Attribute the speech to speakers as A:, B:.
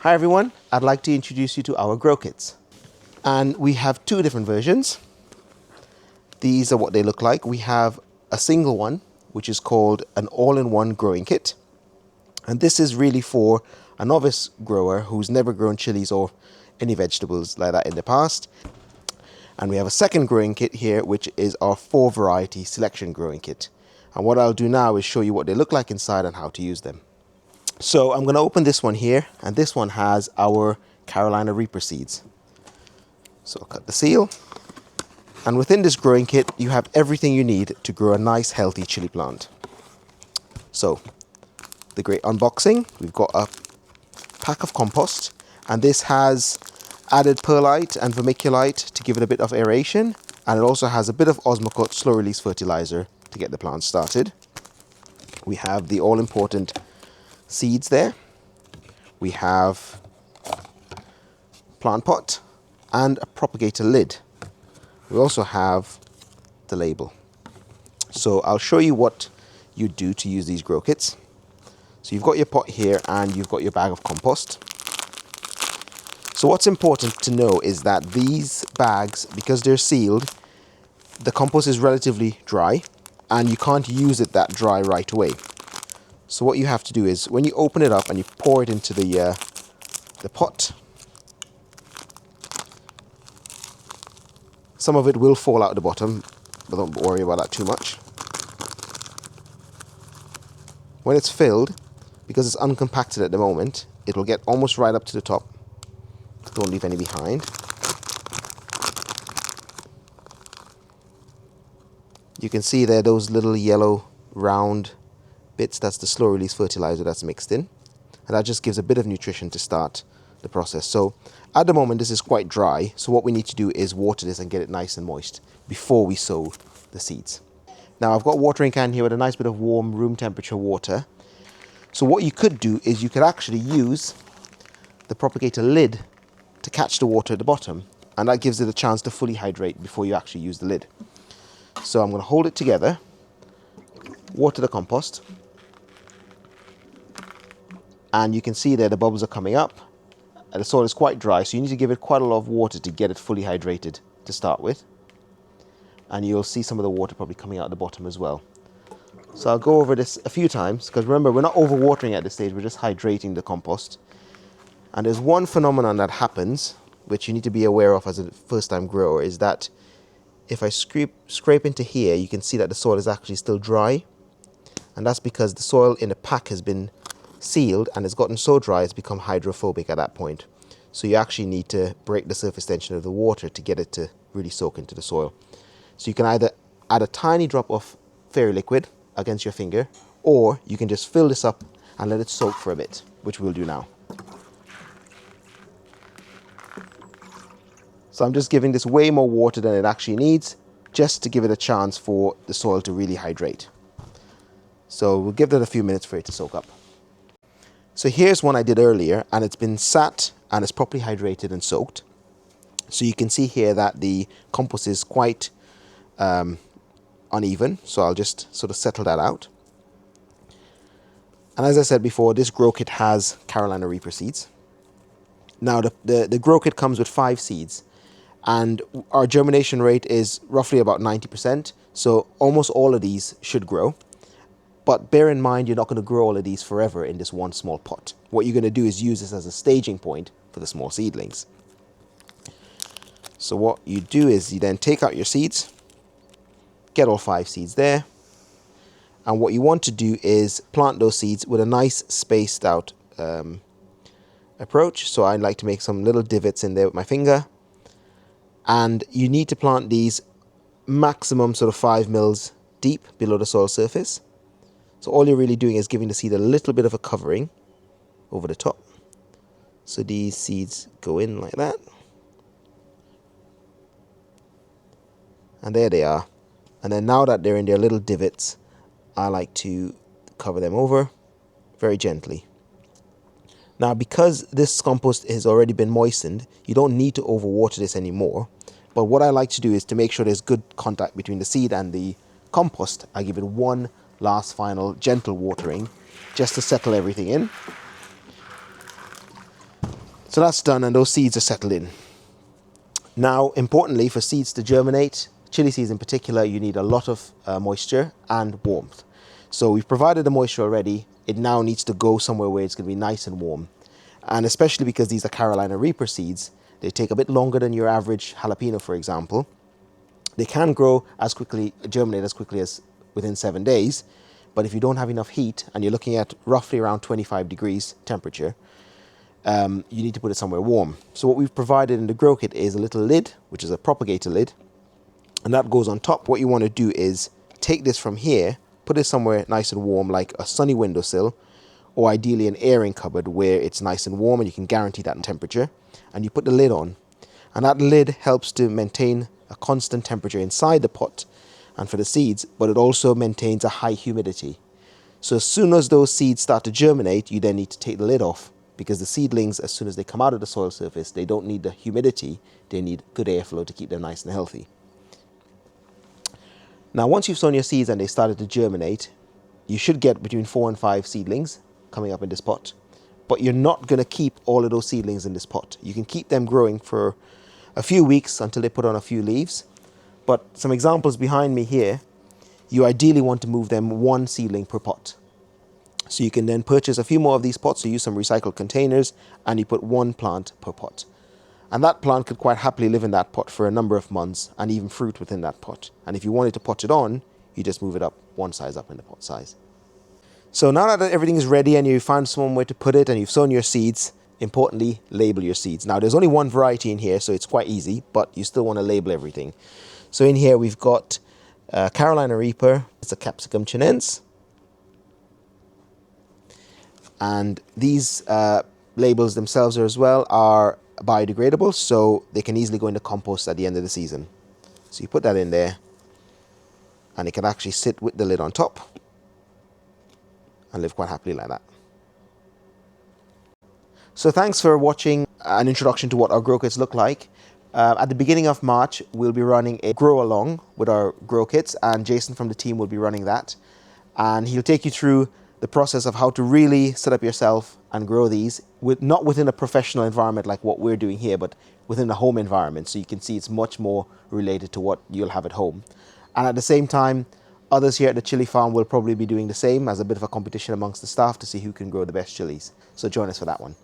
A: Hi everyone, I'd like to introduce you to our grow kits. And we have two different versions. These are what they look like. We have a single one, which is called an all-in-one growing kit. And this is really for a novice grower who's never grown chilies or any vegetables like that in the past. And we have a second growing kit here, which is our 4 variety selection growing kit. And what I'll do now is show you what they look like inside and how to use them. So I'm going to open this one here, and this one has our Carolina Reaper seeds. So I'll cut the seal. And within this growing kit, you have everything you need to grow a nice, healthy chili plant. So, the great unboxing, we've got a pack of compost, and this has added perlite and vermiculite to give it a bit of aeration, and it also has a bit of Osmocote slow release fertilizer to get the plant started. We have the all-important seeds there. We have plant pot and a propagator lid. We also have the label. So I'll show you what you do to use these grow kits. So you've got your pot here and you've got your bag of compost. So what's important to know is that these bags, because they're sealed, the compost is relatively dry and you can't use it that dry right away. So what you have to do is when you open it up and you pour it into the pot, some of it will fall out the bottom, but don't worry about that too much. When it's filled, because it's uncompacted at the moment, it will get almost right up to the top. Don't leave any behind. You can see there those little yellow round bits, that's the slow release fertilizer that's mixed in, and that just gives a bit of nutrition to start the process. So at the moment this is quite dry, so what we need to do is water this and get it nice and moist before we sow the seeds. Now I've got a watering can here with a nice bit of warm room temperature water. So what you could do is you could actually use the propagator lid to catch the water at the bottom, and that gives it a chance to fully hydrate before you actually use the lid. So I'm going to hold it together, water the compost, and you can see there the bubbles are coming up, and the soil is quite dry, so you need to give it quite a lot of water to get it fully hydrated to start with. And you'll see some of the water probably coming out the bottom as well. So I'll go over this a few times, because remember, we're not overwatering at this stage, we're just hydrating the compost. And there's one phenomenon that happens, which you need to be aware of as a first-time grower, is that if I scrape into here, you can see that the soil is actually still dry. And that's because the soil in the pack has been sealed and it's gotten so dry it's become hydrophobic at that point. So you actually need to break the surface tension of the water to get it to really soak into the soil. So you can either add a tiny drop of fairy liquid against your finger, or you can just fill this up and let it soak for a bit, which we'll do now. So I'm just giving this way more water than it actually needs, just to give it a chance for the soil to really hydrate. So we'll give that a few minutes for it to soak up. So here's one I did earlier, and it's been sat and it's properly hydrated and soaked. So you can see here that the compost is quite uneven, so I'll just sort of settle that out. And as I said before, this grow kit has Carolina Reaper seeds. Now the grow kit comes with 5 seeds, and our germination rate is roughly about 90%, so almost all of these should grow. But bear in mind, you're not going to grow all of these forever in this one small pot. What you're going to do is use this as a staging point for the small seedlings. So what you do is you then take out your seeds, get all 5 seeds there, and what you want to do is plant those seeds with a nice spaced out approach. So I like to make some little divots in there with my finger, and you need to plant these maximum sort of 5 mils deep below the soil surface. So all you're really doing is giving the seed a little bit of a covering over the top. So these seeds go in like that. And there they are. And then now that they're in their little divots, I like to cover them over very gently. Now, because this compost has already been moistened, you don't need to overwater this anymore. But what I like to do is to make sure there's good contact between the seed and the compost. I give it one last final gentle watering just to settle everything in. So that's done, and those seeds are settled in. Now, importantly, for seeds to germinate, chili seeds in particular, you need a lot of moisture and warmth. So we've provided the moisture already. It now needs to go somewhere where it's going to be nice and warm. And especially because these are Carolina Reaper seeds, they take a bit longer than your average jalapeno, for example. They can grow as quickly, germinate as quickly as within 7 days. But if you don't have enough heat, and you're looking at roughly around 25 degrees temperature, you need to put it somewhere warm. So what we've provided in the grow kit is a little lid, which is a Propagator lid. And that goes on top. What you want to do is take this from here, put it somewhere nice and warm, like a sunny windowsill, or ideally an airing cupboard where it's nice and warm and you can guarantee that temperature. And you put the lid on. And that lid helps to maintain a constant temperature inside the pot and for the seeds, but it also maintains a high humidity. So as soon as those seeds start to germinate, you then need to take the lid off, because the seedlings, as soon as they come out of the soil surface, they don't need the humidity, they need good airflow to keep them nice and healthy. Now, once you've sown your seeds and they started to germinate, you should get between 4 and 5 seedlings coming up in this pot. But you're not going to keep all of those seedlings in this pot. You can keep them growing for a few weeks until they put on a few leaves. But some examples behind me here, you ideally want to move them 1 seedling per pot. So you can then purchase a few more of these pots, so use some recycled containers, and you put 1 plant per pot. And that plant could quite happily live in that pot for a number of months, and even fruit within that pot. And if you wanted to pot it on, you just move it up 1 size up in the pot size. So now that everything is ready and you found somewhere to put it and you've sown your seeds, importantly, label your seeds. Now, there's only 1 variety in here, so it's quite easy, but you still want to label everything. So in here we've got Carolina Reaper, it's a Capsicum chinense. And these labels themselves as well are biodegradable, so they can easily go into compost at the end of the season. So you put that in there, and it can actually sit with the lid on top and live quite happily like that. So thanks for watching an introduction to what our grow kits look like. At the beginning of March, we'll be running a grow along with our grow kits, and Jason from the team will be running that. And he'll take you through the process of how to really set up yourself and grow these, not within a professional environment like what we're doing here, but within a home environment. So you can see it's much more related to what you'll have at home. And at the same time, others here at the chili farm will probably be doing the same as a bit of a competition amongst the staff to see who can grow the best chilies. So join us for that one.